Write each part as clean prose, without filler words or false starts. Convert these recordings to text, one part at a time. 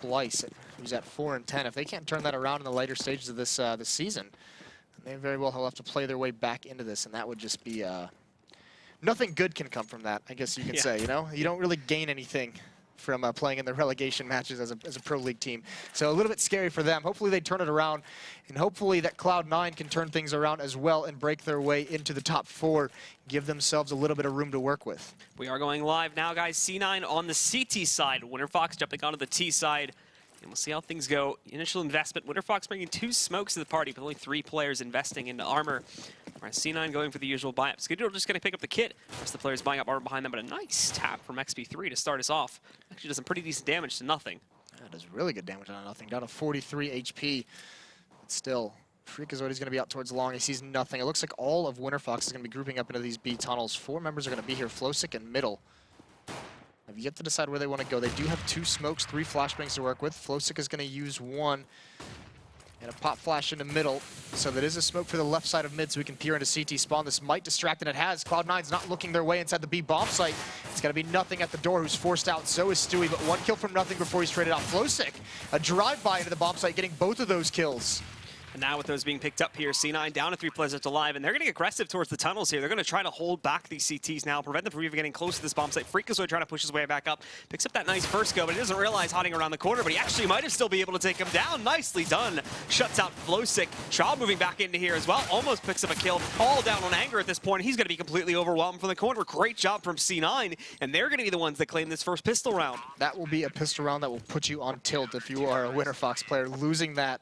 Blyce, who's at 4-10. If they can't turn that around in the later stages of this season, they very well will have to play their way back into this, and that would just be nothing good can come from that, I guess you could say. You know, you don't really gain anything from playing in the relegation matches as a pro league team. So a little bit scary for them. Hopefully they turn it around, and hopefully that Cloud9 can turn things around as well and break their way into the top 4, give themselves a little bit of room to work with. We are going live now, guys. C9 on the CT side. Winterfox jumping onto the T side. And we'll see how things go. Initial investment, Winterfox bringing 2 smokes to the party, but only 3 players investing into armor. Whereas C9 going for the usual buy-up. Skidoo just going to pick up the kit. Rest of the players buying up armor behind them, but a nice tap from XP3 to start us off. Actually does some pretty decent damage to nothing. That does really good damage on nothing. Down to 43 HP. But still, Freakazoid is going to be out towards long. He sees nothing. It looks like all of Winterfox is going to be grouping up into these B tunnels. 4 members are going to be here. Flowsick and Middle have yet to decide where they want to go. They do have 2 smokes, 3 flashbangs to work with. Flowsick is going to use 1 and a pop flash into middle. So that is a smoke for the left side of mid so we can peer into CT spawn. This might distract, and it has. Cloud9's not looking their way inside the B bomb site. It's going to be nothing at the door, who's forced out. So is Stewie, but 1 kill from nothing before he's traded out. Flowsick, a drive-by into the bomb site, getting both of those kills. And now with those being picked up here, C9 down to 3 players left alive, and they're getting aggressive towards the tunnels here. They're going to try to hold back these CTs now, prevent them from even getting close to this bomb site. Freakazoid trying to push his way back up, picks up that nice first go, but he doesn't realize hiding around the corner, but he actually might have still be able to take him down. Nicely done. Shuts out Flowsick. Shroud moving back into here as well, almost picks up a kill. All down on anger at this point. He's going to be completely overwhelmed from the corner. Great job from C9, and they're going to be the ones that claim this first pistol round. That will be a pistol round that will put you on tilt if you are a Winterfox player. Losing that,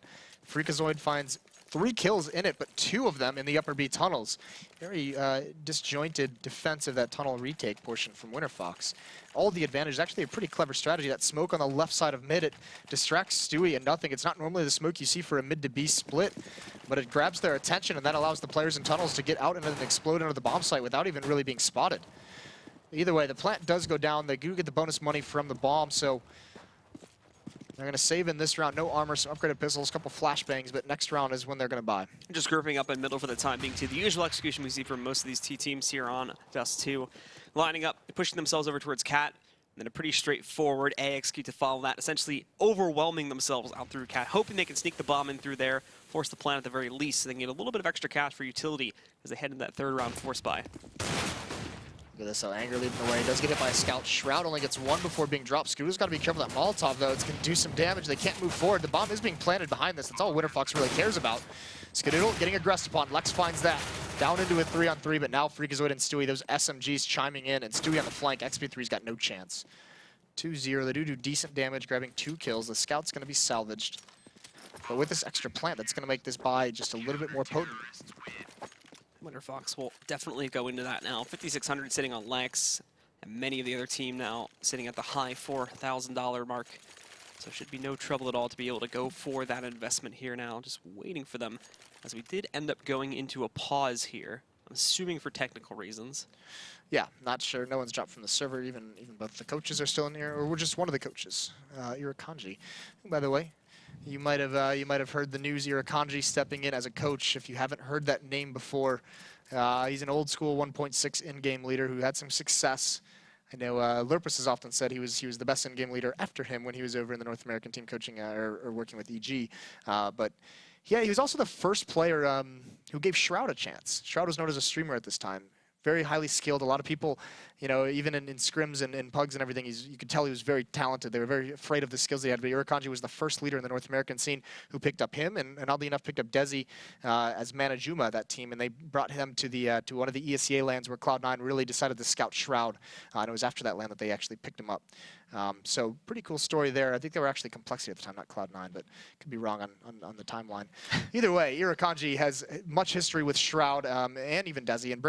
Freakazoid finds 3 kills in it, but 2 of them in the upper B tunnels. Very disjointed defense of that tunnel retake portion from Winterfox. All the advantage, actually a pretty clever strategy. That smoke on the left side of mid, it distracts Stewie and nothing. It's not normally the smoke you see for a mid to B split, but it grabs their attention, and that allows the players in tunnels to get out and then explode into the bomb site without even really being spotted. Either way, the plant does go down. They do get the bonus money from the bomb, so they're going to save in this round. No armor, some upgraded pistols, a couple flashbangs, but next round is when they're going to buy. Just grouping up in middle for the time being, too. The usual execution we see from most of these T teams here on Dust2. Lining up, pushing themselves over towards Cat, and then a pretty straightforward A execute to follow that, essentially overwhelming themselves out through Cat, hoping they can sneak the bomb in through there, force the plan at the very least, so they can get a little bit of extra cash for utility as they head into that 3rd round force buy. Look at this, so Anger leading the way. Does get hit by a scout. Shroud only gets 1 before being dropped. Scooter's got to be careful of that Molotov, though. It's going to do some damage. They can't move forward. The bomb is being planted behind this. That's all Winterfox really cares about. Skadoodle getting aggressed upon. Lex finds that. Down into a 3-on-3, but now Freakazoid and Stewie, those SMGs chiming in, and Stewie on the flank. XP3's got no chance. 2-0. They do decent damage, grabbing 2 kills. The scout's going to be salvaged. But with this extra plant, that's going to make this buy just a little bit more potent. Winterfox will definitely go into that now. 5,600 sitting on Lex, and many of the other team now sitting at the high $4,000 mark. So should be no trouble at all to be able to go for that investment here now. Just waiting for them, as we did end up going into a pause here. I'm assuming for technical reasons. Yeah, not sure. No one's dropped from the server. Even both the coaches are still in here, or we're just one of the coaches, Irakanji. By the way, you might have heard the news. Irakanji stepping in as a coach. If you haven't heard that name before, he's an old school 1.6 in-game leader who had some success. I know Lurpus has often said he was the best in-game leader after him when he was over in the North American team coaching or working with EG. But yeah, he was also the first player who gave Shroud a chance. Shroud was known as a streamer at this time. Very highly skilled. A lot of people, you know, even in scrims and pugs and everything, you could tell he was very talented. They were very afraid of the skills he had. But Irakanji was the first leader in the North American scene who picked up him, and oddly enough picked up Desi as Manajuma, that team, and they brought him to one of the ESL lands where Cloud9 really decided to scout Shroud, and it was after that land that they actually picked him up. So pretty cool story there. I think they were actually Complexity at the time, not Cloud9, but could be wrong on the timeline. Either way, Irakanji has much history with Shroud and even Desi, and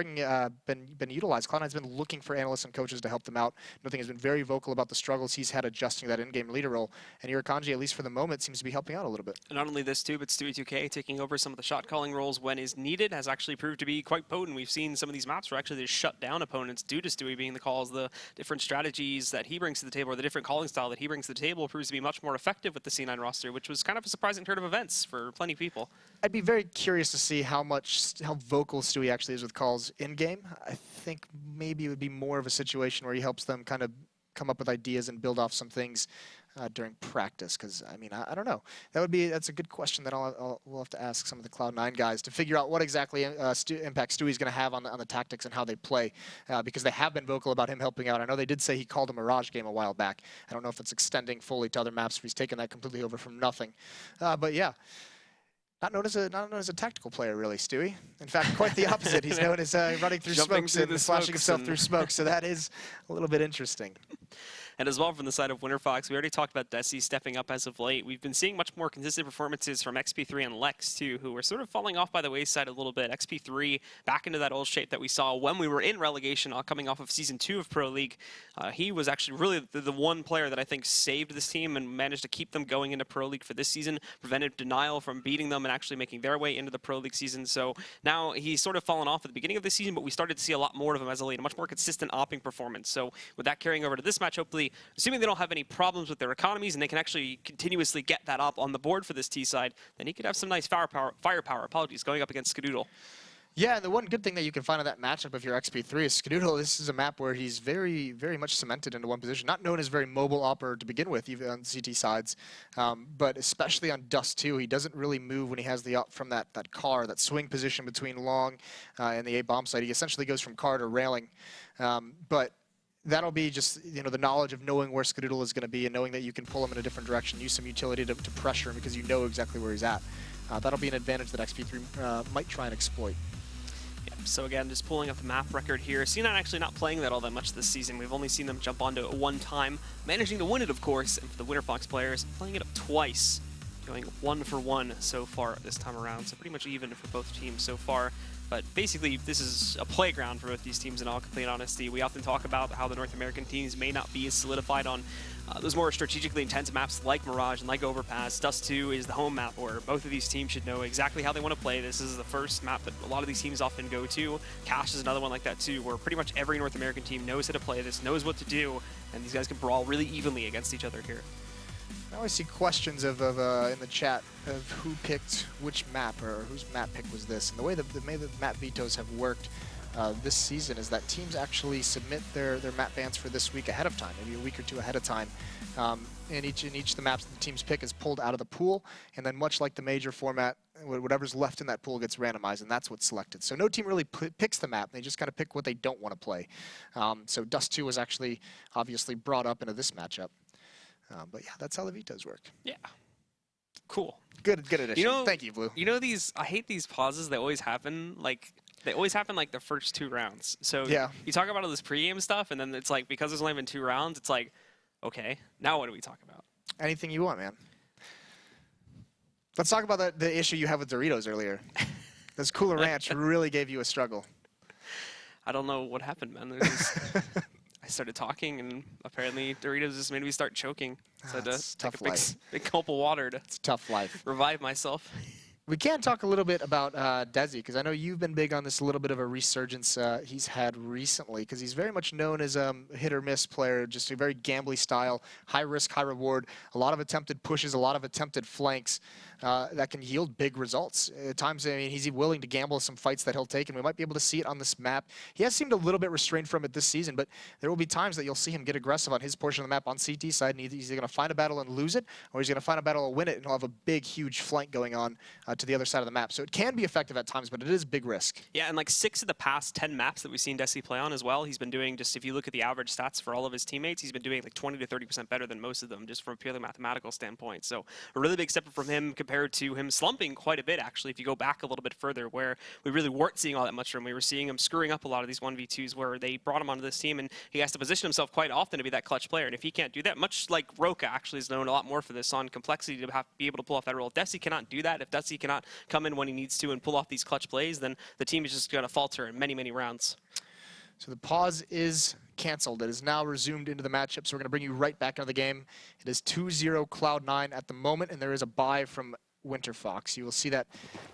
been utilized. Cloud9's been looking for analysts and coaches to help them out. Nothing has been very vocal about the struggles he's had adjusting that in-game leader role, and Irakanji, at least for the moment, seems to be helping out a little bit. And not only this too, but Stewie2K taking over some of the shot calling roles when is needed has actually proved to be quite potent. We've seen some of these maps where actually they shut down opponents due to Stewie being the calls. The different strategies that he brings to the table, or the different calling style that he brings to the table, proves to be much more effective with the C9 roster, which was kind of a surprising turn of events for plenty of people. I'd be very curious to see how vocal Stewie actually is with calls in-game. I think maybe it would be more of a situation where he helps them kind of come up with ideas and build off some things during practice? Because I mean, I don't know. That's a good question that we'll have to ask some of the Cloud9 guys to figure out what exactly impact Stewie's going to have on the tactics and how they play, because they have been vocal about him helping out. I know they did say he called a Mirage game a while back. I don't know if it's extending fully to other maps, if he's taken that completely over from nothing. But yeah. Not known as a tactical player, really, Stewie. In fact, quite the opposite. He's known as running through smokes and flashing himself through smoke, so that is a little bit interesting. And as well from the side of Winterfox, we already talked about Dust2 stepping up as of late. We've been seeing much more consistent performances from XP3 and Lex too, who were sort of falling off by the wayside a little bit. XP3 back into that old shape that we saw when we were in relegation, coming off of Season 2 of Pro League. He was actually really the one player that I think saved this team and managed to keep them going into Pro League for this season, prevented Denial from beating them and actually making their way into the Pro League season. So now he's sort of fallen off at the beginning of the season, but we started to see a lot more of him as a late, a much more consistent opping performance. So with that carrying over to this match, hopefully, assuming they don't have any problems with their economies and they can actually continuously get that up on the board for this T side, then he could have some nice firepower, going up against Skadoodle. Yeah, and the one good thing that you can find in that matchup if you're XP3 is Skadoodle. This is a map where he's very, very much cemented into one position. Not known as very mobile opper to begin with, even on CT sides, but especially on Dust2, he doesn't really move when he has the up from that car, that swing position between long and the A bomb site. He essentially goes from car to railing, but that'll be just, the knowledge of knowing where Skadoodle is going to be and knowing that you can pull him in a different direction, use some utility to pressure him because you know exactly where he's at. That'll be an advantage that XP3 might try and exploit. So again, just pulling up the map record here. C9 actually not playing that all that much this season. We've only seen them jump onto it one time, managing to win it, of course, and for the Winterfox players, playing it up twice, going 1 for 1 so far this time around. So pretty much even for both teams so far. But basically, this is a playground for both these teams in all complete honesty. We often talk about how the North American teams may not be as solidified on those more strategically intense maps like Mirage and like Overpass. Dust2 is the home map where both of these teams should know exactly how they want to play. This is the first map that a lot of these teams often go to. Cash is another one like that too, where pretty much every North American team knows how to play this, knows what to do, and these guys can brawl really evenly against each other here. I always see questions in the chat of who picked which map or whose map pick was this. And the way the map vetoes have worked this season is that teams actually submit their map bans for this week ahead of time, maybe a week or two ahead of time. And each of the maps that the teams pick is pulled out of the pool, and then much like the major format, whatever's left in that pool gets randomized, and that's what's selected. So no team really picks the map. They just kind of pick what they don't want to play. So Dust2 was actually obviously brought up into this matchup. But yeah, that's how the vetoes work. Yeah. Cool. Good addition. Thank you, Blue. I hate these pauses that always happen. They always happen like the first 2 rounds. So yeah, you talk about all this pregame stuff, and then it's like, because there's only been 2 rounds, it's like, okay, now what do we talk about? Anything you want, man. Let's talk about the issue you had with Doritos earlier. This Cooler Ranch really gave you a struggle. I don't know what happened, man. I started talking, and apparently Doritos just made me start choking. So I had to take a big gulp of water to it's a tough life. Revive myself. We can talk a little bit about Desi, because I know you've been big on this, a little bit of a resurgence he's had recently, because he's very much known as a hit-or-miss player, just a very gambly style, high risk, high reward, a lot of attempted pushes, a lot of attempted flanks that can yield big results. At times, I mean, he's willing to gamble some fights that he'll take, and we might be able to see it on this map. He has seemed a little bit restrained from it this season, but there will be times that you'll see him get aggressive on his portion of the map on CT side, and he's either going to find a battle and lose it, or he's going to find a battle and win it, and he'll have a big, huge flank going on to the other side of the map. So it can be effective at times, but it is big risk. Yeah, and like 6 of the past 10 maps that we've seen Desi play on as well, he's been doing, just if you look at the average stats for all of his teammates, he's been doing like 20 to 30% better than most of them, just from a purely mathematical standpoint. So a really big step up from him compared to him slumping quite a bit, actually, if you go back a little bit further, where we really weren't seeing all that much from him. We were seeing him screwing up a lot of these 1v2s where they brought him onto this team, and he has to position himself quite often to be that clutch player. And if he can't do that, much like Roka actually is known a lot more for this on complexity to be able to pull off that role. If Desi cannot do that, if Desi cannot come in when he needs to and pull off these clutch plays, then the team is just going to falter in many, many rounds. So the pause is canceled. It is now resumed into the matchup, so we're going to bring you right back into the game. It is 2-0 Cloud9 at the moment, and there is a bye from Winterfox. You will see that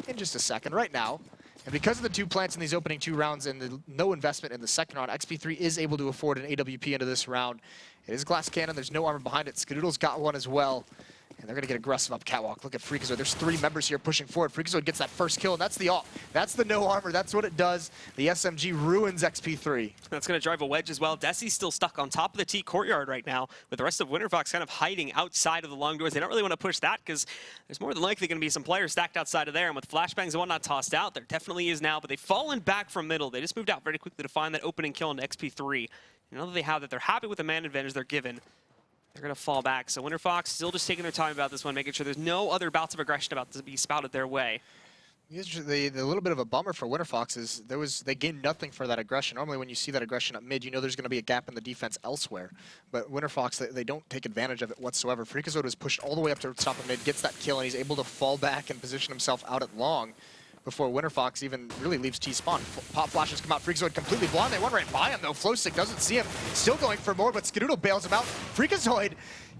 in just a second. Right now, and because of the 2 plants in these opening 2 rounds and the no investment in the second round, XP3 is able to afford an AWP into this round. It is a glass cannon. There's no armor behind it. Skadoodle's got one as well. And they're going to get aggressive up catwalk. Look at Freakazoid. There's 3 members here pushing forward. Freakazoid gets that first kill, and that's the ult. That's the no armor. That's what it does. The SMG ruins XP3. That's going to drive a wedge as well. Desi's still stuck on top of the T courtyard right now, with the rest of Winterfox kind of hiding outside of the long doors. They don't really want to push that because there's more than likely going to be some players stacked outside of there. And with flashbangs and whatnot tossed out, there definitely is now. But they've fallen back from middle. They just moved out very quickly to find that opening kill into XP3. And now that they have that, they're happy with the man advantage they're given. They're going to fall back. So Winterfox still just taking their time about this one, making sure there's no other bouts of aggression about to be spouted their way. The little bit of a bummer for Winterfox is they gained nothing for that aggression. Normally when you see that aggression up mid, you know there's going to be a gap in the defense elsewhere. But Winterfox, they don't take advantage of it whatsoever. Freakazoid was pushed all the way up to the top of mid, gets that kill, and he's able to fall back and position himself out at long before Winterfox even really leaves T-spawn. Pop flashes come out, Freakazoid completely blind. They went right by him though. Flowstick doesn't see him, still going for more, but Skadoodle bails him out. Freakazoid,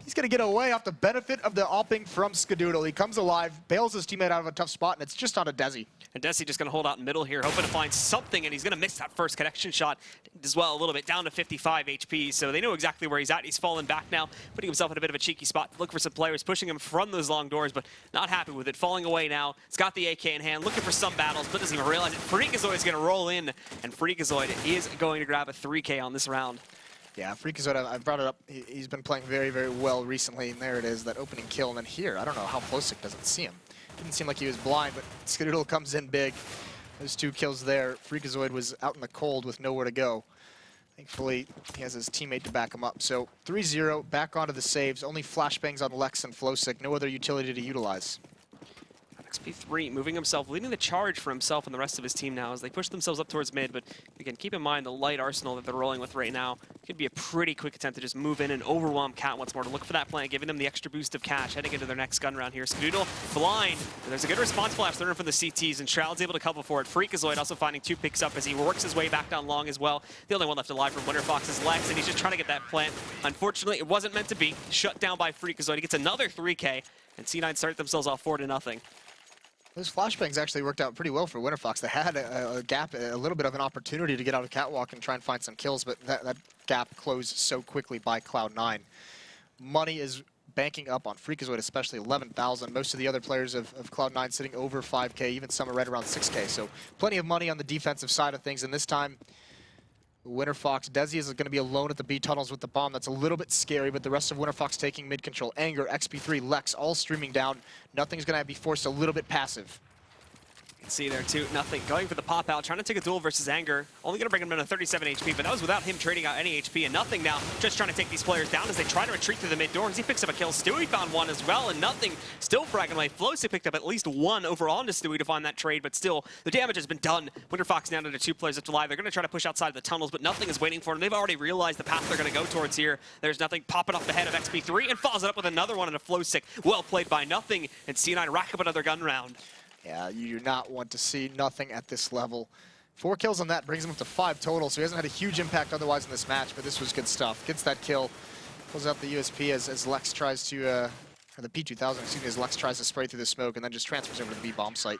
he's gonna get away off the benefit of the opping from Skadoodle. He comes alive, bails his teammate out of a tough spot, and it's just on a Desi. And Desi just going to hold out in middle here, hoping to find something, and he's going to miss that first connection shot as well a little bit, down to 55 HP. So they know exactly where he's at. He's fallen back now, putting himself in a bit of a cheeky spot to look for some players, pushing him from those long doors, but not happy with it. Falling away now. He's got the AK in hand, looking for some battles, but doesn't even realize it. Freakazoid is going to roll in, and Freakazoid is going to grab a 3K on this round. Yeah, Freakazoid, I've brought it up. He's been playing very, very well recently, and there it is, that opening kill. And then here, I don't know how Flowstick doesn't see him. Didn't seem like he was blind, but Skadoodle comes in big. Those 2 kills there. Freakazoid was out in the cold with nowhere to go. Thankfully, he has his teammate to back him up. So 3-0, back onto the saves. Only flashbangs on Lex and Flowstick. No other utility to utilize. XP3 moving himself, leading the charge for himself and the rest of his team now as they push themselves up towards mid. But again, keep in mind the light arsenal that they're rolling with right now could be a pretty quick attempt to just move in and overwhelm Cat once more to look for that plant, giving them the extra boost of cash heading into their next gun round here. Skadoodle blind. There's a good response flash thrown from the CTs, and Shroud's able to cover for it. Freakazoid also finding 2 picks up as he works his way back down long as well. The only one left alive from Winterfox is Lex, and he's just trying to get that plant. Unfortunately, it wasn't meant to be. Shut down by Freakazoid. He gets another 3K, and C9 start themselves off 4-0. Those flashbangs actually worked out pretty well for Winterfox. They had a gap, a little bit of an opportunity to get out of catwalk and try and find some kills, but that gap closed so quickly by Cloud9. Money is banking up on Freakazoid, especially 11,000. Most of the other players of Cloud9 sitting over 5K, even some are right around 6K. So plenty of money on the defensive side of things, and this time Winterfox, Desi is going to be alone at the B tunnels with the bomb. That's a little bit scary, but the rest of Winterfox taking mid control. Anger, XP3, Lex, all streaming down. Nothing's going to be forced a little bit passive. You can see there too, nothing. Going for the pop out, trying to take a duel versus Anger. Only going to bring him down to 37 HP, but that was without him trading out any HP, and nothing now. Just trying to take these players down as they try to retreat through the mid doors. He picks up a kill. Stewie found one as well, and nothing. Still fragging away. Flowstick picked up at least 1 overall into Stewie to find that trade, but still, the damage has been done. Winterfox down to 2 players left alive. They're going to try to push outside of the tunnels, but nothing is waiting for them. They've already realized the path they're going to go towards here. There's nothing popping off the head of XP3 and follows it up with another one in a Flowstick. Well played by nothing, and C9 rack up another gun round. Yeah, you do not want to see nothing at this level. 4 kills on that brings him up to 5 total, so he hasn't had a huge impact otherwise in this match, but this was good stuff. Gets that kill, pulls out the USP as Lex tries to, or the P2000, excuse me, as Lex tries to spray through the smoke and then just transfers over to the B bomb site.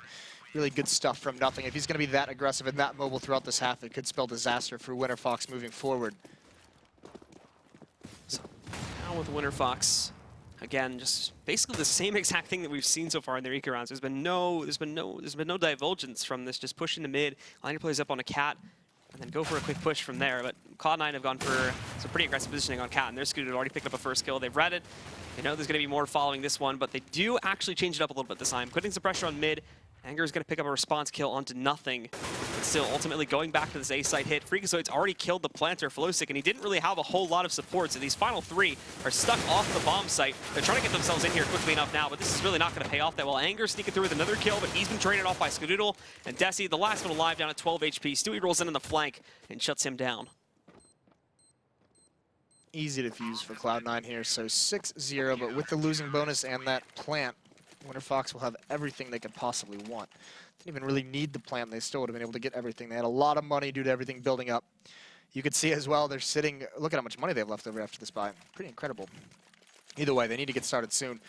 Really good stuff from nothing. If he's going to be that aggressive and that mobile throughout this half, it could spell disaster for Winterfox moving forward. So now with Winterfox, again, just basically the same exact thing that we've seen so far in their eco rounds. There's been no divulgence from this. Just pushing the mid, line your players up on a Cat, and then go for a quick push from there. But Cloud9 have gone for some pretty aggressive positioning on Cat, and their Scooter already picked up a first kill. They've read it. They know there's going to be more following this one, but they do actually change it up a little bit this time, putting some pressure on mid. Anger is going to pick up a response kill onto nothing. But still, ultimately going back to this A-site hit. Freakazoid's already killed the planter, Flowstick, and he didn't really have a whole lot of support, so these final 3 are stuck off the bomb site. They're trying to get themselves in here quickly enough now, but this is really not going to pay off that well. Anger sneaking through with another kill, but he's been traded off by Skadoodle. And Desi, the last one alive, down at 12 HP. Stewie rolls in the flank and shuts him down. Easy to fuse for Cloud9 here, so 6-0, but with the losing bonus and that plant, Winterfox will have everything they could possibly want. Didn't even really need the plant. They still would have been able to get everything. They had a lot of money due to everything building up. You could see as well, they're sitting, look at how much money they have left over after this buy. Pretty incredible. Either way, they need to get started soon.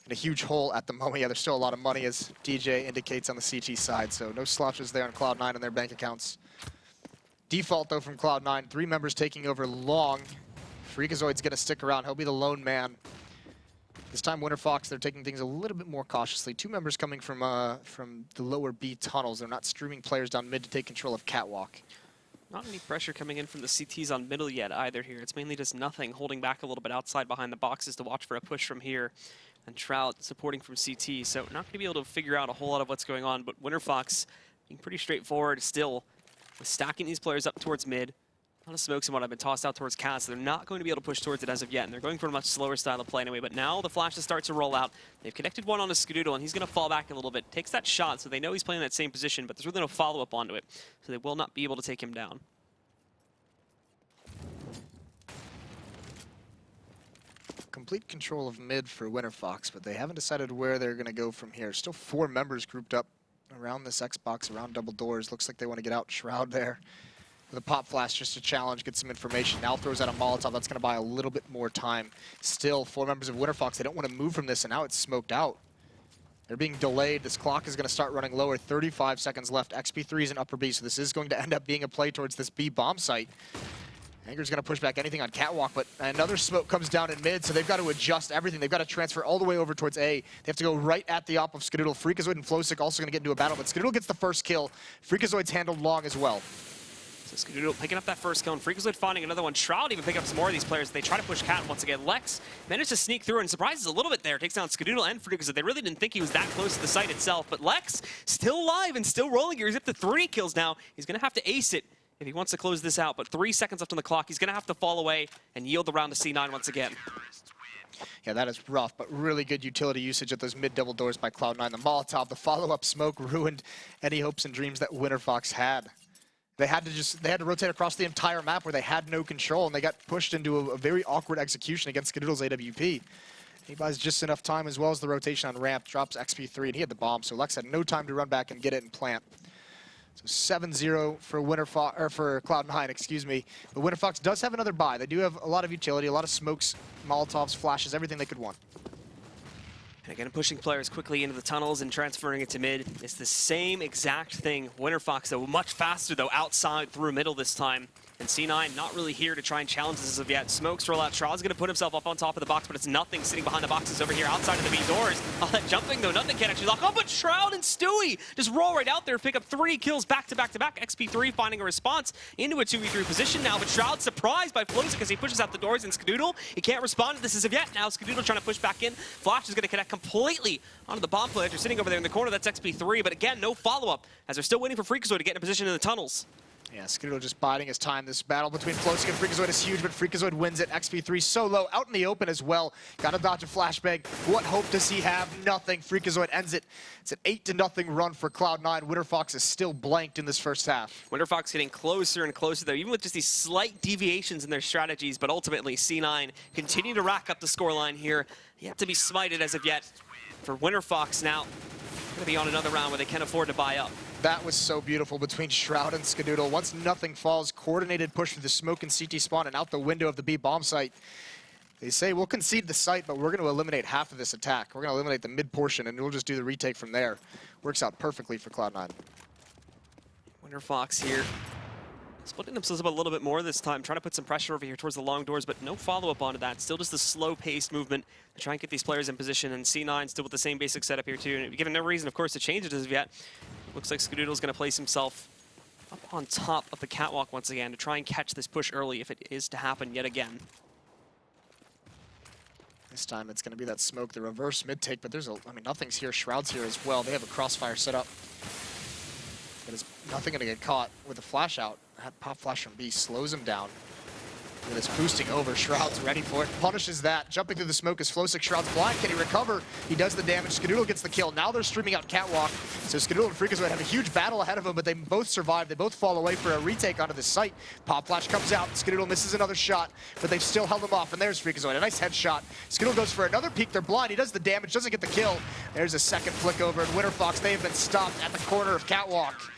In a huge hole at the moment. Yeah, there's still a lot of money, as DJ indicates on the CT side, so no slouches there on Cloud9 in their bank accounts. Default, though, from Cloud9. 3 members taking over long. Freakazoid's going to stick around. He'll be the lone man. This time, Winterfox, they're taking things a little bit more cautiously. 2 members coming from the lower B tunnels. They're not streaming players down mid to take control of Catwalk. Not any pressure coming in from the CTs on middle yet either here. It's mainly just nothing, holding back a little bit outside behind the boxes to watch for a push from here. And Shroud supporting from CT, so not going to be able to figure out a whole lot of what's going on, but Winterfox being pretty straightforward still, with stacking these players up towards mid. A lot of smokes and what I've been tossed out towards Cat, so they're not going to be able to push towards it as of yet, and they're going for a much slower style of play anyway, but now the flashes start to roll out. They've connected one on a Skadoodle, and he's going to fall back a little bit. Takes that shot, so they know he's playing that same position, but there's really no follow-up onto it, so they will not be able to take him down. Complete control of mid for Winterfox, but they haven't decided where they're going to go from here. Still 4 members grouped up around this Xbox, around double doors. Looks like they want to get out Shroud there. With a pop flash just to challenge, get some information. Now throws out a Molotov. That's going to buy a little bit more time. Still, 4 members of Winterfox, they don't want to move from this, and now it's smoked out. They're being delayed. This clock is going to start running lower. 35 seconds left. XP3 is in upper B, so this is going to end up being a play towards this B bomb site. Anger's going to push back anything on Catwalk, but another smoke comes down in mid, so they've got to adjust everything. They've got to transfer all the way over towards A. They have to go right at the op of Skadoodle. Freakazoid and Flowsick also going to get into a battle, but Skadoodle gets the first kill. Freakazoid's handled long as well. So Skadoodle picking up that first kill, and Freakazoid finding another one. Shroud even picking up some more of these players. They try to push Cat once again. Lex managed to sneak through and surprises a little bit there. Takes down Skadoodle and Freakazoid. They really didn't think he was that close to the site itself, but Lex still alive and still rolling here. He's up to 3 kills now. He's going to have to ace it if he wants to close this out, but 3 seconds left on the clock. He's going to have to fall away and yield the round to C9 once again. Yeah, that is rough, but really good utility usage at those mid double doors by Cloud9. The Molotov, the follow-up smoke ruined any hopes and dreams that Winterfox had. They had to rotate across the entire map where they had no control, and they got pushed into a very awkward execution against Skadoodle's AWP. He buys just enough time, as well as the rotation on ramp, drops XP3, and he had the bomb, so Lex had no time to run back and get it and plant. So 7-0 for Winterfox, or for Cloud9, excuse me. But Winterfox does have another buy. They do have a lot of utility, a lot of smokes, Molotovs, flashes, everything they could want. And again, pushing players quickly into the tunnels and transferring it to mid. It's the same exact thing. Winterfox, though, much faster, though, outside through middle this time. And C9 not really here to try and challenge this as of yet. Smokes roll out. Shroud's going to put himself up on top of the box, but it's nothing sitting behind the boxes over here outside of the B doors. All that jumping, though, nothing can actually lock on, but Shroud and Stewie just roll right out there, pick up 3 kills back to back to back. XP3 finding a response into a 2v3 position now, but Shroud's surprised by Flowsick as he pushes out the doors, and Skadoodle, he can't respond to this as of yet. Now Skadoodle trying to push back in. Flash is going to connect completely onto the bomb player. They're sitting over there in the corner. That's XP3, but again, no follow-up as they're still waiting for Freakazoid to get in a position in the tunnels. Yeah, Skadoodle just biding his time. This battle between Flowsick and Freakazoid is huge, but Freakazoid wins it. XP3 solo, out in the open as well. Got to dodge a flashbang. What hope does he have? Nothing. Freakazoid ends it. It's an 8-0 run for Cloud9. Winterfox is still blanked in this first half. Winterfox getting closer and closer, though, even with just these slight deviations in their strategies, but ultimately C9 continue to rack up the scoreline here. Yet to be smited as of yet. For Winterfox now, going to be on another round where they can afford to buy up. That was so beautiful between Shroud and Skadoodle. Once nothing falls, coordinated push through the smoke and CT spawn and out the window of the B bomb site. They say we'll concede the site, but we're going to eliminate half of this attack. We're going to eliminate the mid portion, and we'll just do the retake from there. Works out perfectly for Cloud9. Winterfox here, splitting themselves up a little bit more this time, trying to put some pressure over here towards the long doors, but no follow-up onto that. Still just a slow-paced movement to try and get these players in position, and C9 still with the same basic setup here too. And given no reason, of course, to change it as of yet. Looks like Skadoodle's going to place himself up on top of the catwalk once again to try and catch this push early if it is to happen yet again. This time it's going to be that smoke, the reverse mid-take, but there's nothing's here. Shroud's here as well. They have a crossfire set up. But it's nothing going to get caught with a flash out. That pop flash from B slows him down. With his boosting over, Shroud's ready for it. Punishes that. Jumping through the smoke is Flowsick. Shroud's blind. Can he recover? He does the damage. Skadoodle gets the kill. Now they're streaming out Catwalk. So Skadoodle and Freakazoid have a huge battle ahead of them, but they both survive. They both fall away for a retake onto the site. Pop flash comes out. Skadoodle misses another shot, but they've still held him off. And there's Freakazoid. A nice headshot. Skadoodle goes for another peek. They're blind. He does the damage. Doesn't get the kill. There's a second flick over. And Winterfox, they have been stopped at the corner of Catwalk.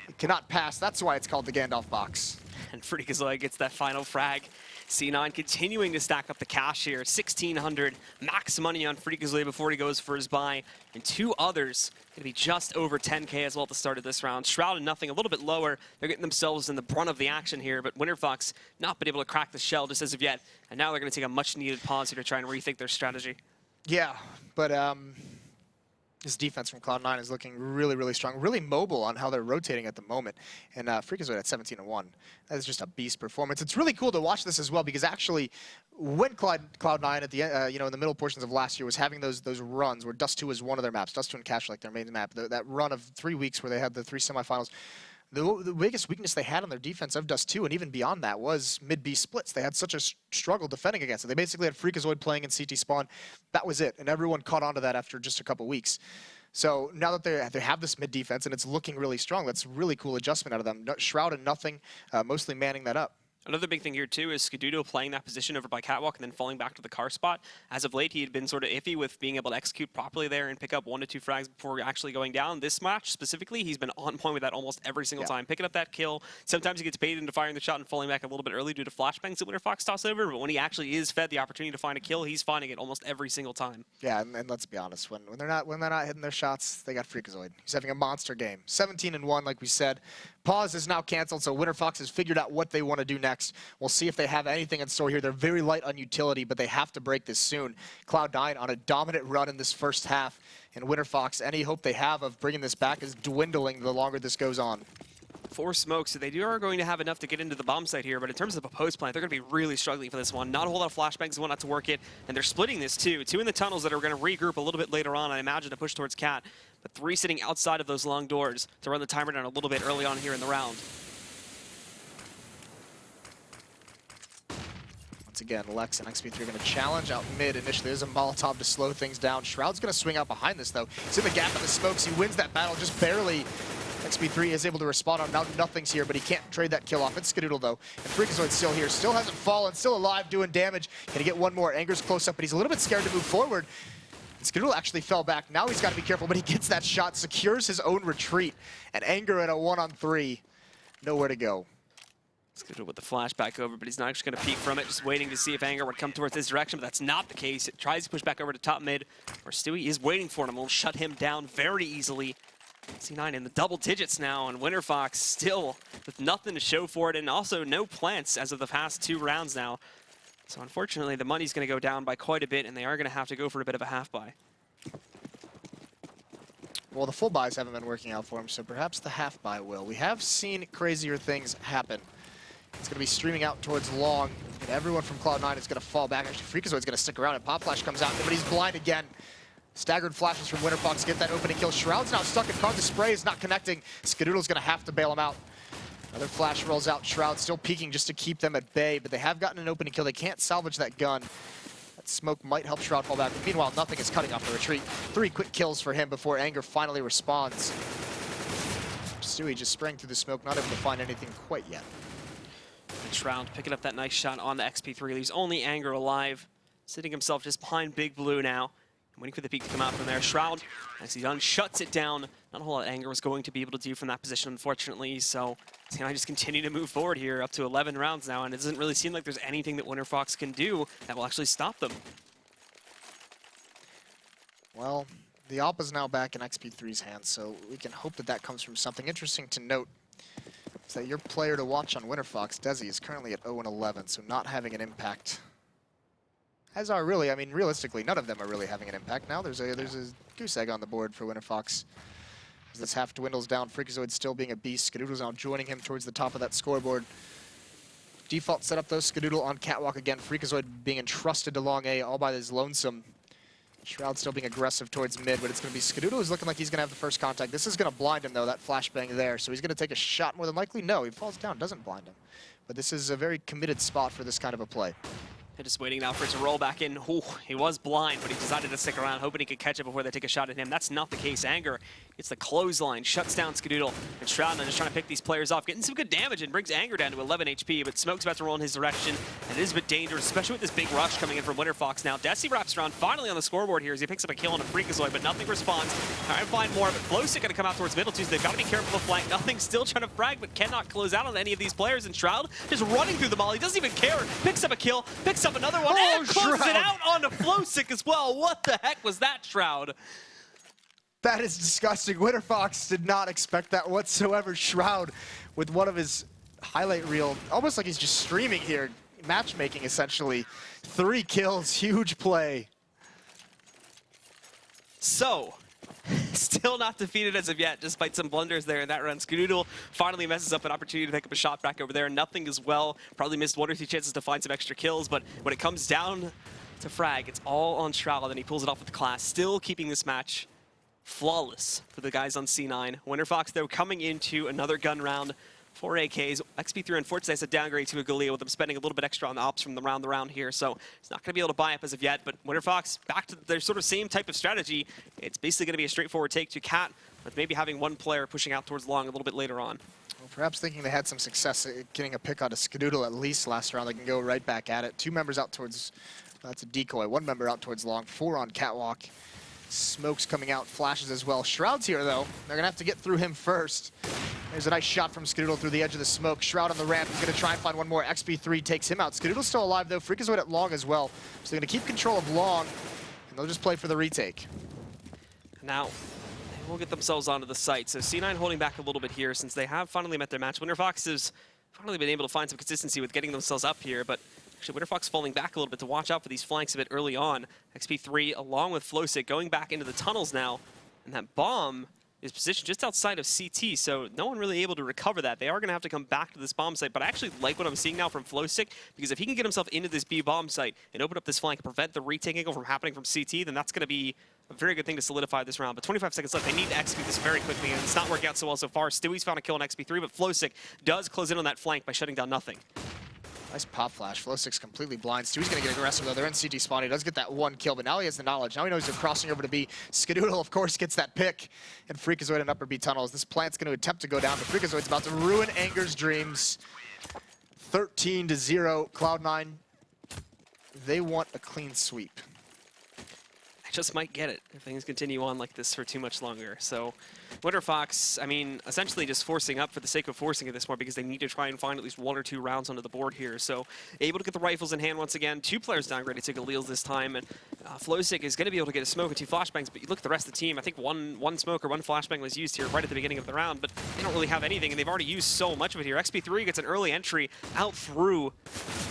It cannot pass. That's why it's called the Gandalf box. And Freakazoid gets that final frag. C9 continuing to stack up the cash here. 1,600 max money on Freakazoid before he goes for his buy. And 2 others going to be just over 10K as well at the start of this round. Shroud and Nothing a little bit lower. They're getting themselves in the brunt of the action here, but Winterfox not been able to crack the shell just as of yet. And now they're going to take a much needed pause here to try and rethink their strategy. Yeah, but this defense from Cloud9 is looking really, really strong, really mobile on how they're rotating at the moment. And Freakazoid at 17-1. That is just a beast performance. It's really cool to watch this as well because actually, when Cloud9 at the in the middle portions of last year was having those runs where Dust2 was one of their maps, Dust2 and Cash like their main map, that run of 3 weeks where they had the 3 semifinals. The biggest weakness they had on their defense of Dust2 and even beyond that was mid-B splits. They had such a struggle defending against it. They basically had Freakazoid playing in CT spawn. That was it, and everyone caught on to that after just a couple weeks. So now that they have this mid defense and it's looking really strong, that's a really cool adjustment out of them. Shroud and Nothing mostly manning that up. Another big thing here, too, is Skadudo playing that position over by Catwalk and then falling back to the car spot. As of late, he had been sort of iffy with being able to execute properly there and pick up 1 to 2 frags before actually going down. This match, specifically, he's been on point with that almost every single time. Picking up that kill. Sometimes he gets baited into firing the shot and falling back a little bit early due to flashbangs that Winterfox toss over, but when he actually is fed the opportunity to find a kill, he's finding it almost every single time. Yeah, and let's be honest, when they're not hitting their shots, they got Freakazoid. He's having a monster game. 17-1, like we said. Pause is now canceled, so Winterfox has figured out what they want to do next. We'll see if they have anything in store here. They're very light on utility, but they have to break this soon. Cloud9 on a dominant run in this first half, and Winterfox, any hope they have of bringing this back is dwindling the longer this goes on. 4 smokes, so they are going to have enough to get into the bomb site here, but in terms of a post plant, they're going to be really struggling for this one. Not a whole lot of flashbangs and whatnot to work it, and they're splitting this too. 2 in the tunnels that are going to regroup a little bit later on, I imagine, to push towards Cat, but 3 sitting outside of those long doors to run the timer down a little bit early on here in the round. Once again, Lex and XP3 are going to challenge out mid. Initially, there's a Molotov to slow things down. Shroud's going to swing out behind this, though. He's in the gap of the smokes. He wins that battle just barely. XP3 is able to respond on Nothing's here, but he can't trade that kill off. It's Skadoodle, though. And Freakazoid's still here. Still hasn't fallen. Still alive, doing damage. Can he get one more? Anger's close up, but he's a little bit scared to move forward. Skadoodle actually fell back. Now he's got to be careful, but he gets that shot, secures his own retreat. And Anger at a 1-on-3. Nowhere to go. Skadoodle with the flashback over, but he's not actually going to peek from it, just waiting to see if Anger would come towards his direction, but that's not the case. It tries to push back over to top mid, where Stewie is waiting for him. Will shut him down very easily. C9 in the double digits now, and Winterfox still with nothing to show for it, and also no plants as of the past 2 rounds now. So unfortunately, the money's going to go down by quite a bit, and they are going to have to go for a bit of a half buy. Well, the full buys haven't been working out for him, so perhaps the half buy will. We have seen crazier things happen. It's going to be streaming out towards long, and everyone from Cloud9 is going to fall back. Actually, Freakazoid's going to stick around, and Pop Flash comes out, but he's blind again. Staggered flashes from Winterfox, get that opening kill. Shroud's now stuck in Cog. The spray is not connecting. Skadoodle's going to have to bail him out. Another flash rolls out. Shroud still peeking just to keep them at bay, but they have gotten an opening kill. They can't salvage that gun. That smoke might help Shroud fall back. But meanwhile, Nothing is cutting off the retreat. 3 quick kills for him before Anger finally responds. Stewie just sprang through the smoke, not able to find anything quite yet. And Shroud picking up that nice shot on the XP3. Leaves only Anger alive, sitting himself just behind Big Blue now. Waiting for the peak to come out from there. Shroud, as he shuts it down. Not a whole lot of Anger was going to be able to do from that position, unfortunately. So I just continue to move forward here up to 11 rounds now, and it doesn't really seem like there's anything that Winterfox can do that will actually stop them. Well, the AWP is now back in XP3's hands, so we can hope that that comes from something. Interesting to note is that your player to watch on Winterfox, Desi, is currently at 0-11, so not having an impact. As are really, I mean, realistically, none of them are really having an impact now. There's a goose egg on the board for Winterfox. As this half dwindles down, Freakazoid still being a beast. Skadoodle's now joining him towards the top of that scoreboard. Default setup though, Skadoodle on Catwalk again. Freakazoid being entrusted to long A all by his lonesome. Shroud still being aggressive towards mid, but it's going to be Skadoodle who's looking like he's going to have the first contact. This is going to blind him though, that flashbang there. So he's going to take a shot more than likely. No, he falls down, doesn't blind him. But this is a very committed spot for this kind of a play. They're just waiting now for it to roll back in. Ooh, he was blind, but he decided to stick around, hoping he could catch it before they take a shot at him. That's not the case. Anger gets the clothesline, shuts down Skadoodle, and Shroud just trying to pick these players off, getting some good damage and brings Anger down to 11 HP, but Smoke's about to roll in his direction, and it is a bit dangerous, especially with this big rush coming in from Winterfox now. Desi wraps around finally on the scoreboard here as he picks up a kill on a Freakazoid, but Nothing responds. Trying to find more, but Flowstick going to come out towards middle too, so they've got to be careful of the flank. Nothing still trying to frag, but cannot close out on any of these players, and Shroud just running through the mall. He doesn't even care. Picks up a kill, picks up another one, and closes it out onto Flowstick as well. What the heck was that, Shroud? That is disgusting. Winterfox did not expect that whatsoever. Shroud with one of his highlight reel, almost like he's just streaming here, matchmaking essentially. 3 kills, huge play. So, still not defeated as of yet, despite some blunders there in that run. Skadoodle finally messes up an opportunity to pick up a shot back over there. Nothing as well. Probably missed 1 or 2 chances to find some extra kills, but when it comes down to frag, it's all on Shroud, and he pulls it off with the class. Still keeping this match flawless for the guys on C9. Winterfox, though, coming into another gun round. 4 AKs. XP3 unfortunately has a downgrade to a Galil with them spending a little bit extra on the ops from the round here, so he's not going to be able to buy up as of yet, but Winterfox back to their sort of same type of strategy. It's basically going to be a straightforward take to Cat, with maybe having one player pushing out towards long a little bit later on. Well, perhaps thinking they had some success at getting a pick out of Skadoodle at least last round, they can go right back at it. 2 members out towards, that's a decoy, 1 member out towards long, 4 on Catwalk. Smoke's coming out, flashes as well. Shroud's here though. They're gonna have to get through him first. There's a nice shot from Skadoodle through the edge of the smoke. Shroud on the ramp. He's gonna try and find one more. XP3 takes him out. Skadoodle's still alive though. Freakazoid at long as well. So they're gonna keep control of long, and they'll just play for the retake. Now, they will get themselves onto the site. So C9 holding back a little bit here since they have finally met their match. Winterfox has finally been able to find some consistency with getting themselves up here, but actually, Winterfox falling back a little bit to watch out for these flanks a bit early on. XP3 along with Flowsick going back into the tunnels now. And that bomb is positioned just outside of CT, so no one really able to recover that. They are going to have to come back to this bomb site, but I actually like what I'm seeing now from Flowsick, because if he can get himself into this B bomb site and open up this flank and prevent the retaking from happening from CT, then that's going to be a very good thing to solidify this round. But 25 seconds left. They need to execute this very quickly, and it's not working out so well so far. Stewie's found a kill on XP3, but Flowsick does close in on that flank by shutting down nothing. Nice pop flash. Flowsick's completely blind. Stewie's going to get aggressive, though. They're in CT spawn. He does get that 1 kill, but now he has the knowledge. Now he knows they're crossing over to B. Skadoodle, of course, gets that pick. And Freakazoid in upper B tunnels. This plant's going to attempt to go down, but Freakazoid's about to ruin Anger's dreams. 13-0. Cloud9, they want a clean sweep. I just might get it if things continue on like this for too much longer. So Winterfox, I mean, essentially just forcing up for the sake of forcing it this more because they need to try and find at least 1 or 2 rounds onto the board here. So able to get the rifles in hand once again. 2 players downgraded to Galils this time, and Flowsick is going to be able to get a smoke and 2 flashbangs, but you look at the rest of the team, I think one smoke or 1 flashbang was used here right at the beginning of the round, but they don't really have anything, and they've already used so much of it here. XP3 gets an early entry out through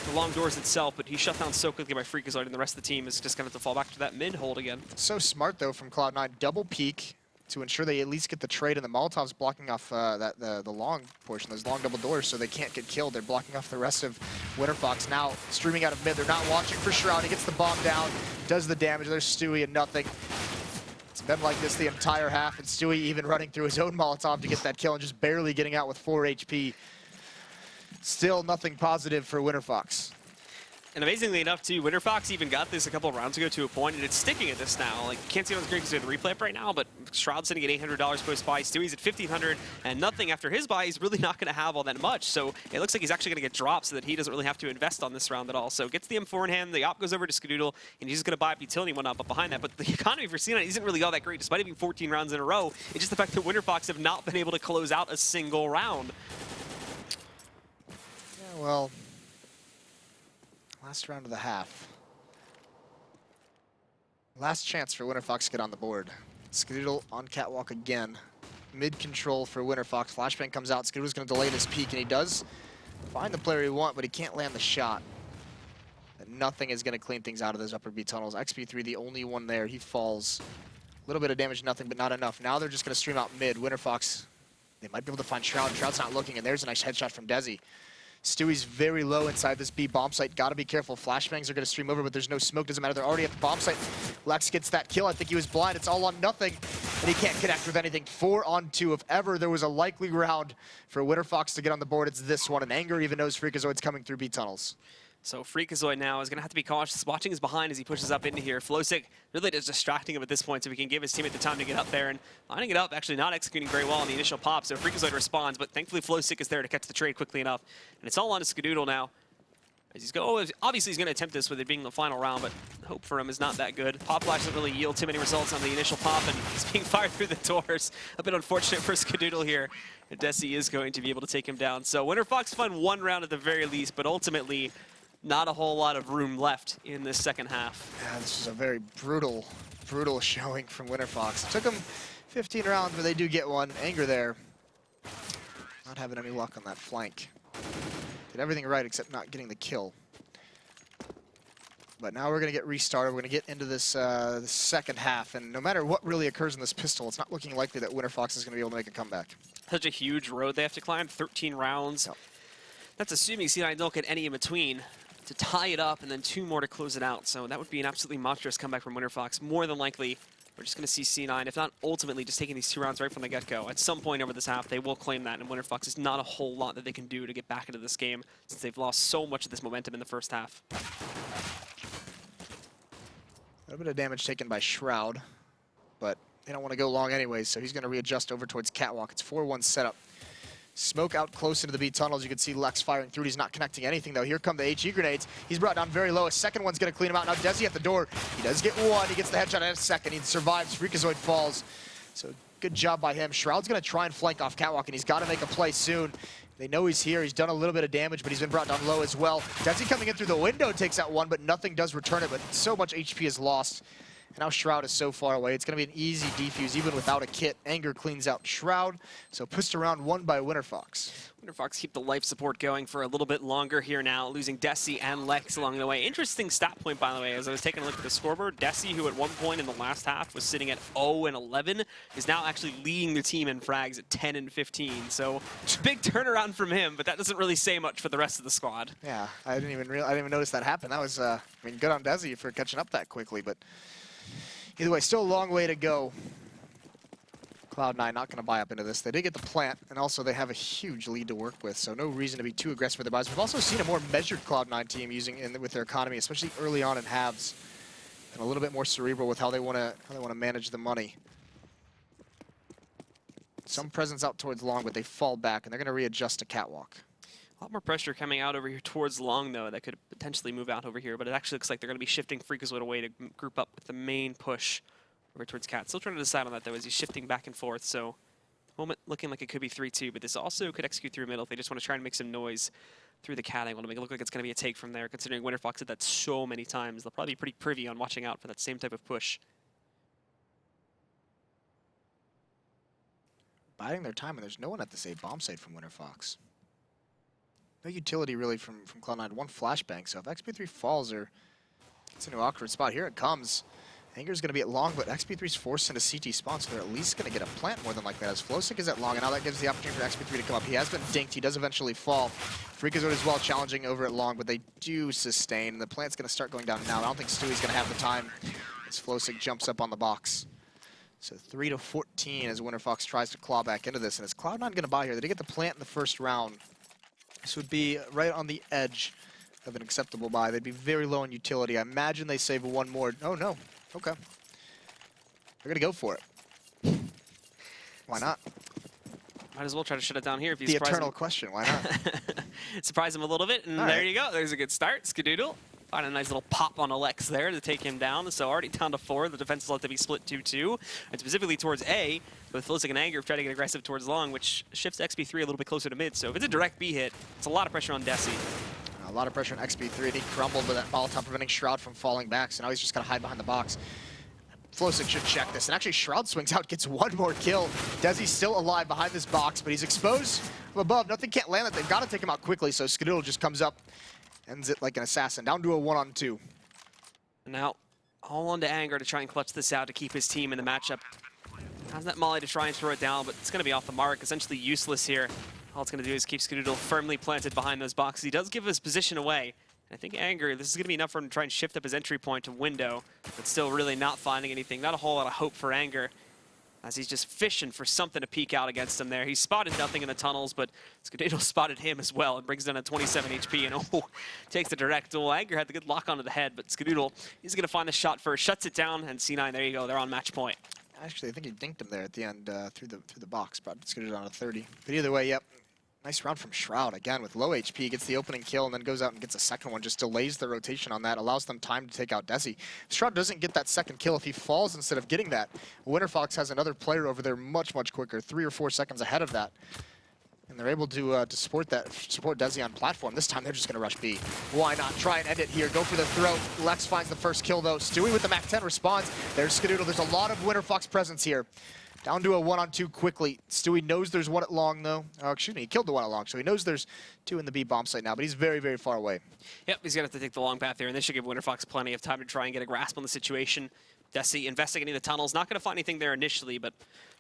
the long doors itself, but he's shut down so quickly by Freakazoid, and the rest of the team is just going to have to fall back to that mid hold again. So smart, though, from Cloud9. Double peek to ensure they at least get the trade, and the Molotov's blocking off the long portion, those long double doors, so they can't get killed. They're blocking off the rest of Winterfox. Now streaming out of mid. They're not watching for Shroud. He gets the bomb down, does the damage. There's Stewie and nothing. It's been like this the entire half, and Stewie even running through his own Molotov to get that kill and just barely getting out with 4 HP. Still nothing positive for Winterfox. And amazingly enough, too, Winterfox even got this a couple of rounds ago to a point, and it's sticking at this now. Like, you can't see it on the screen because we have the replay up right now, but Shroud's sitting at $800 post-buy. Stewie's at $1,500, and nothing after his buy. He's really not going to have all that much. So it looks like he's actually going to get dropped so that he doesn't really have to invest on this round at all. So gets the M4 in hand, the op goes over to Skadoodle, and he's just going to buy up utility and whatnot, but behind that. But the economy for C9 isn't really all that great, despite having 14 rounds in a row. It's just the fact that Winterfox have not been able to close out a single round. Yeah, well, last round of the half. Last chance for Winterfox to get on the board. Skadoodle on Catwalk again. Mid control for Winterfox. Flashbang comes out. Skadoodle's going to delay this peek, and he does find the player he wants, but he can't land the shot. And nothing is going to clean things out of those upper B tunnels. XP3, the only one there. He falls. A little bit of damage, nothing, but not enough. Now they're just going to stream out mid. Winterfox, they might be able to find Shroud. Shroud's not looking, and there's a nice headshot from Desi. Stewie's very low inside this B bomb site. Gotta be careful. Flashbangs are gonna stream over, but there's no smoke. Doesn't matter. They're already at the bomb site. Lex gets that kill. I think he was blind. It's all on nothing, and he can't connect with anything. 4 on 2. If ever there was a likely round for Winterfox to get on the board, it's this one. And Anger even knows Freakazoid's coming through B tunnels. So Freakazoid now is going to have to be cautious, watching his behind as he pushes up into here. Flowsick really just distracting him at this point so he can give his teammate the time to get up there. And lining it up, actually not executing very well on the initial pop. So Freakazoid responds, but thankfully Flowsick is there to catch the trade quickly enough. And it's all on to Skadoodle now. As he's obviously he's going to attempt this with it being the final round, but hope for him is not that good. Pop flash doesn't really yield too many results on the initial pop, and he's being fired through the doors. A bit unfortunate for Skadoodle here. And Desi is going to be able to take him down. So Winterfox won 1 round at the very least, but ultimately not a whole lot of room left in this second half. Yeah, this is a very brutal showing from Winterfox. It took them 15 rounds, but they do get one. Anger there. Not having any luck on that flank. Did everything right except not getting the kill. But now we're going to get restarted. We're going to get into this the second half. And no matter what really occurs in this pistol, it's not looking likely that Winterfox is going to be able to make a comeback. Such a huge road they have to climb, 13 rounds. Yep. That's assuming C9 don't get any in between to tie it up, and then 2 more to close it out. So that would be an absolutely monstrous comeback from Winterfox. More than likely, we're just going to see C9, if not ultimately just taking these 2 rounds right from the get-go. At some point over this half, they will claim that, and Winterfox is not a whole lot that they can do to get back into this game since they've lost so much of this momentum in the first half. A little bit of damage taken by Shroud, but they don't want to go long anyways, so he's going to readjust over towards Catwalk. It's 4-1 setup. Smoke out close into the B tunnels. You can see Lex firing through. He's not connecting anything, though. Here come the HE grenades. He's brought down very low. A second one's going to clean him out. Now Desi at the door. He does get one. He gets the headshot at a second. He survives. Freakazoid falls. So good job by him. Shroud's going to try and flank off Catwalk, and he's got to make a play soon. They know he's here. He's done a little bit of damage, but he's been brought down low as well. Desi coming in through the window takes out one, but nothing does return it, but so much HP is lost. And now Shroud is so far away. It's going to be an easy defuse, even without a kit. Anger cleans out Shroud. So pushed around 1 by Winterfox. Winterfox keep the life support going for a little bit longer here now, losing Desi and Lex along the way. Interesting stat point, by the way, as I was taking a look at the scoreboard. Desi, who at one point in the last half was sitting at 0-11, is now actually leading the team in frags at 10-15. So big turnaround from him, but that doesn't really say much for the rest of the squad. Yeah, I didn't even notice that happen. That was, I mean, good on Desi for catching up that quickly, but either way, still a long way to go. Cloud9 not going to buy up into this. They did get the plant, and also they have a huge lead to work with, so no reason to be too aggressive with their buys. We've also seen a more measured Cloud9 team with their economy, especially early on in halves, and a little bit more cerebral with how they want to manage the money. Some presence out towards long, but they fall back, and they're going to readjust to Catwalk. A lot more pressure coming out over here towards long, though, that could potentially move out over here, but it actually looks like they're going to be shifting Freakazoid away to group up with the main push over towards Cat. Still trying to decide on that, though, as he's shifting back and forth, so moment looking like it could be 3-2, but this also could execute through middle if they just want to try and make some noise through the Cat angle to make it look like it's going to be a take from there. Considering Winterfox did that so many times, they'll probably be pretty privy on watching out for that same type of push. Biding their time, and there's no one at the safe bomb site from Winterfox. No utility really from Cloud9. 1 flashbang, so if XP3 falls, or it's in an awkward spot. Here it comes. Anger's going to be at long, but XP3's forced into CT spawn, so they're at least going to get a plant more than likely. As Flowsick is at long, and now that gives the opportunity for XP3 to come up. He has been dinked. He does eventually fall. Freakazoid as well challenging over at long, but they do sustain. The plant's going to start going down now. I don't think Stewie's going to have the time as Flowsick jumps up on the box. So 3-14 as Winterfox tries to claw back into this, and is Cloud9 going to buy here? They did get the plant in the first round. This would be right on the edge of an acceptable buy. They'd be very low in utility. I imagine they save 1 more. Oh, no. Okay. They're going to go for it. Why not? Might as well try to shut it down here if he's the eternal question. Why not? Surprise him a little bit, and there you go. There's a good start. Skadoodle. Find a nice little pop on Alex there to take him down. So already down to 4. The defense is left to be split 2-2. And specifically towards A, with Flowsick and Anger trying to get aggressive towards long, which shifts XP3 a little bit closer to mid. So if it's a direct B hit, it's a lot of pressure on Desi. A lot of pressure on XP3, and he crumbled with that Molotov, preventing Shroud from falling back. So now he's just got to hide behind the box. Flowsick should check this, and actually Shroud swings out, gets 1 more kill. Desi's still alive behind this box, but he's exposed from above. Nothing can't land it. They've got to take him out quickly, so Skadoodle just comes up, ends it like an assassin, down to a 1-on-2. Now, all on to Anger to try and clutch this out to keep his team in the matchup. Has that Molly to try and throw it down, but it's going to be off the mark, essentially useless here. All it's going to do is keep Skadoodle firmly planted behind those boxes. He does give his position away. And I think Anger, this is going to be enough for him to try and shift up his entry point to window, but still really not finding anything. Not a whole lot of hope for Anger, as he's just fishing for something to peek out against him there. He spotted nothing in the tunnels, but Skadoodle spotted him as well and brings down a 27 HP and takes the direct duel. Anger had the good lock onto the head, but Skadoodle, he's going to find the shot first, shuts it down, and C9, there you go, they're on match point. Actually, I think he dinked him there at the end through the box, brought Skadoodle down to 30. But either way, yep. Nice round from Shroud, again, with low HP, gets the opening kill, and then goes out and gets a second one, just delays the rotation on that, allows them time to take out Desi. If Shroud doesn't get that second kill, if he falls instead of getting that, Winterfox has another player over there much, much quicker, 3 or 4 seconds ahead of that. And they're able to support Desi on platform. This time they're just gonna rush B. Why not? Try and end it here, go for the throat. Lex finds the first kill though. Stewie with the Mach 10 responds. There's Skadoodle, there's a lot of Winterfox presence here. Down to a 1-on-2 quickly. Stewie knows there's one at long, though. Oh, excuse me, he killed the one at long, so he knows there's two in the B bomb site now, but he's very, very far away. Yep, he's going to have to take the long path there, and this should give Winterfox plenty of time to try and get a grasp on the situation. Desi investigating the tunnels, not going to find anything there initially, but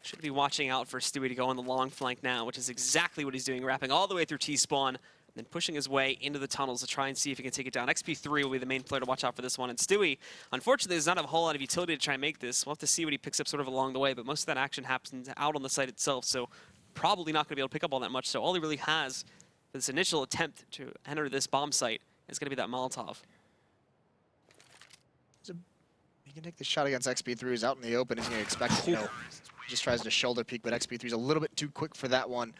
should be watching out for Stewie to go on the long flank now, which is exactly what he's doing, wrapping all the way through T-spawn, then pushing his way into the tunnels to try and see if he can take it down. XP3 will be the main player to watch out for this one, and Stewie, unfortunately, does not have a whole lot of utility to try and make this. We'll have to see what he picks up sort of along the way, but most of that action happens out on the site itself, so probably not going to be able to pick up all that much. So all he really has for this initial attempt to enter this bomb site is going to be that Molotov. He can take the shot against XP3, who's out in the open. He's going to expect, you know, just tries to shoulder peek, but XP3 is a little bit too quick for that one.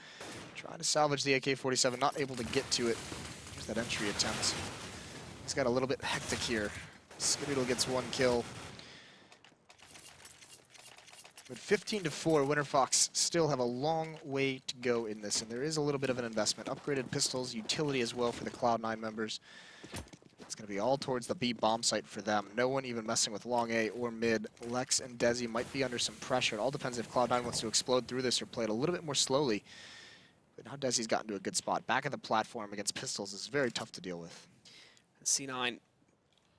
Trying to salvage the AK-47, not able to get to it. Here's that entry attempt. He's got a little bit hectic here. Skadoodle gets one kill. But 15-4, Winterfox still have a long way to go in this, and there is a little bit of an investment. Upgraded pistols, utility as well for the Cloud9 members. It's going to be all towards the B bomb site for them. No one even messing with long A or mid. Lex and Desi might be under some pressure. It all depends if Cloud9 wants to explode through this or play it a little bit more slowly. But now Desi's gotten to a good spot. Back at the platform against pistols is very tough to deal with. C9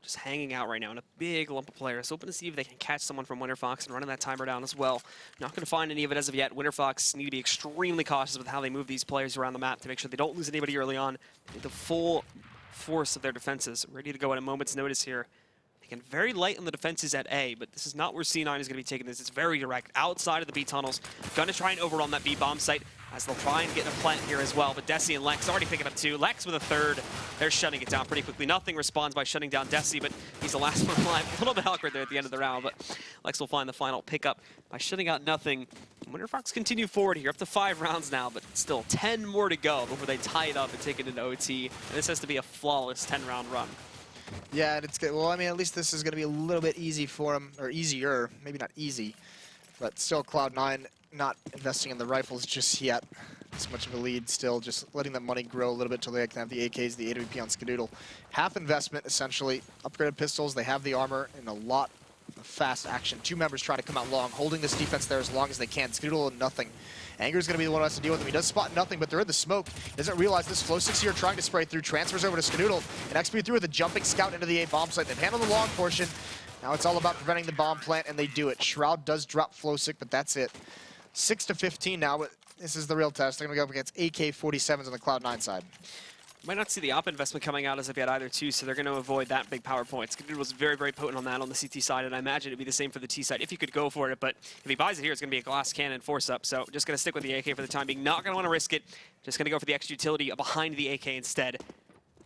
just hanging out right now in a big lump of players. Hoping to see if they can catch someone from Winterfox and running that timer down as well. Not going to find any of it as of yet. Winterfox need to be extremely cautious with how they move these players around the map to make sure they don't lose anybody early on. They need the full force of their defenses ready to go at a moment's notice here. Again, very light on the defenses at A, but this is not where C9 is going to be taking this. It's very direct outside of the B tunnels. Going to try and overrun that B bomb site as they'll try and get a plant here as well. But Desi and Lex already picking up two. Lex with a third. They're shutting it down pretty quickly. Nothing responds by shutting down Desi, but he's the last one alive. A little bit awkward there at the end of the round, but Lex will find the final pickup by shutting out nothing. Winterfox continue forward here, up to 5 rounds now, but still 10 more to go before they tie it up and take it into OT. And this has to be a flawless 10-round run. Yeah, and it's good. Well, I mean, at least this is going to be a little bit easy for him, or easier. Maybe not easy, but still Cloud9 not investing in the rifles just yet. This much of a lead still, just letting that money grow a little bit till they can have the AKs, the AWP on Skadoodle. Half investment, essentially. Upgraded pistols, they have the armor, and a lot of fast action. 2 members trying to come out long, holding this defense there as long as they can. Skadoodle nothing. Anger's going to be the one who has to deal with him. He does spot nothing, but they're in the smoke. He doesn't realize this flow 6 here trying to spray through. Transfers over to Skadoodle, and XP3 with a jumping scout into the A bomb site. They've handled the long portion. Now it's all about preventing the bomb plant, and they do it. Shroud does drop flow 6, but that's it. 6-15 now, but this is the real test. They're going to go up against AK-47s on the Cloud9 side. Might not see the op investment coming out as of yet either, too, so they're going to avoid that big power point. Skadoodle was very, very potent on that on the CT side, and I imagine it'd be the same for the T side if he could go for it, but if he buys it here, it's going to be a glass cannon force-up, so just going to stick with the AK for the time being. Not going to want to risk it. Just going to go for the extra utility behind the AK instead.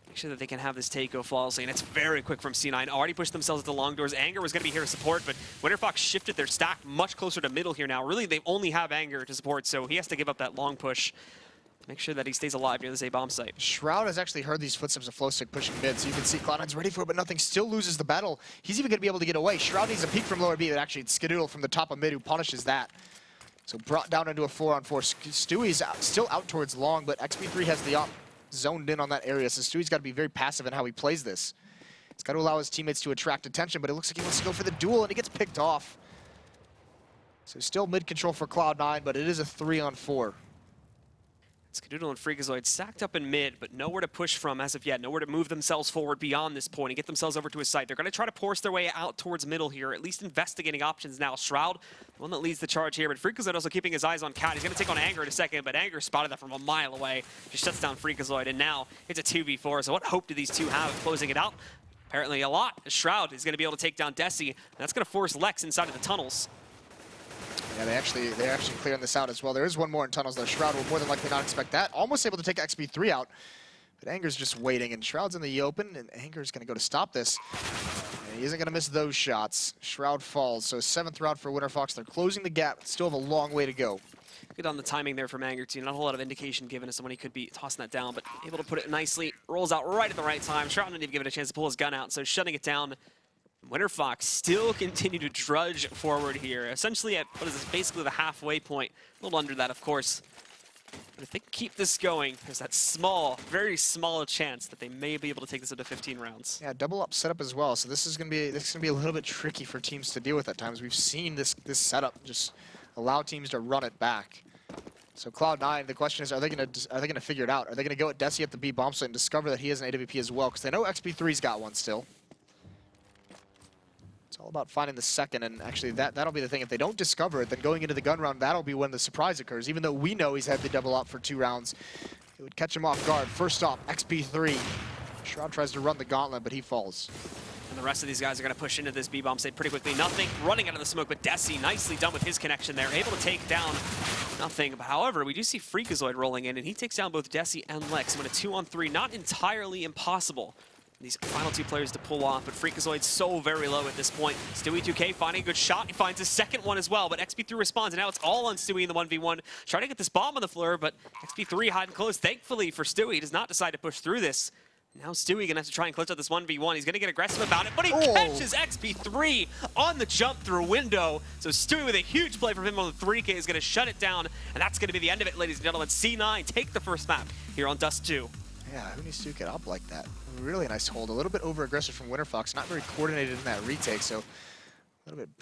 Make sure that they can have this take go flawlessly, and it's very quick from C9. Already pushed themselves at the long doors. Anger was going to be here to support, but Winterfox shifted their stack much closer to middle here now. Really, they only have Anger to support, so he has to give up that long push. Make sure that he stays alive near this A bomb site. Shroud has actually heard these footsteps of Flowstick pushing mid, so you can see Cloud9's ready for it, but nothing. Still loses the battle. He's even going to be able to get away. Shroud needs a peek from lower B, but actually it's Skadoodle from the top of mid who punishes that. So brought down into a 4-on-4. Stewie's still out towards long, but XP3 has the op zoned in on that area, so Stewie's got to be very passive in how he plays this. He's got to allow his teammates to attract attention, but it looks like he wants to go for the duel, and he gets picked off. So still mid-control for Cloud9, but it is a 3-on-4. Skadoodle and Freakazoid stacked up in mid, but nowhere to push from as of yet. Nowhere to move themselves forward beyond this point and get themselves over to his site. They're going to try to force their way out towards middle here, at least investigating options now. Shroud, the one that leads the charge here, but Freakazoid also keeping his eyes on Cat. He's going to take on Anger in a second, but Anger spotted that from a mile away. Just shuts down Freakazoid, and now it's a 2v4. So what hope do these two have of closing it out? Apparently a lot. Shroud is going to be able to take down Desi, and that's going to force Lex inside of the tunnels. Yeah, they're actually clearing this out as well. There is one more in tunnels though. Shroud will more than likely not expect that. Almost able to take XP3 out, but Anger's just waiting, and Shroud's in the open, and Anger's going to go to stop this. And he isn't going to miss those shots. Shroud falls, so 7th round for Winterfox. They're closing the gap, still have a long way to go. Good on the timing there from Anger too. Not a whole lot of indication given as to when he could be tossing that down, but able to put it nicely. Rolls out right at the right time. Shroud didn't even give it a chance to pull his gun out, so shutting it down. Winterfox still continue to drudge forward here, essentially at, what is this, basically the halfway point. A little under that, of course. But if they keep this going, there's that small, very small chance that they may be able to take this into 15 rounds. Yeah, double up setup as well, so this is gonna be a little bit tricky for teams to deal with at times. We've seen this setup just allow teams to run it back. So Cloud9, the question is, are they gonna figure it out? Are they gonna go at Desi at the B bomb site and discover that he has an AWP as well? Because they know XP3's got one still. It's all about finding the second, and actually that'll be the thing. If they don't discover it, then going into the gun round, that'll be when the surprise occurs. Even though we know he's had the double up for 2 rounds, it would catch him off guard. First stop, XP3. Shroud tries to run the gauntlet, but he falls. And the rest of these guys are going to push into this B-bomb site pretty quickly. Nothing running out of the smoke, but Desi nicely done with his connection there. Able to take down Nothing. However, we do see Freakazoid rolling in, and he takes down both Desi and Lex. When a 2-on-3, not entirely impossible. These final 2 players to pull off, but Freakazoid's so very low at this point. Stewie2K finding a good shot. He finds his second one as well, but XP3 responds, and now it's all on Stewie in the 1v1. Trying to get this bomb on the floor, but XP3 hiding close. Thankfully for Stewie, he does not decide to push through this. Now Stewie gonna have to try and clutch out this 1v1. He's gonna get aggressive about it, but he catches XP3 on the jump through window. So Stewie with a huge play from him on the 3K is gonna shut it down, and that's gonna be the end of it, ladies and gentlemen. C9 take the first map here on Dust2. Yeah, who needs to get up like that? Really nice hold. A little bit over-aggressive from Winterfox. Not very coordinated in that retake, so a little bit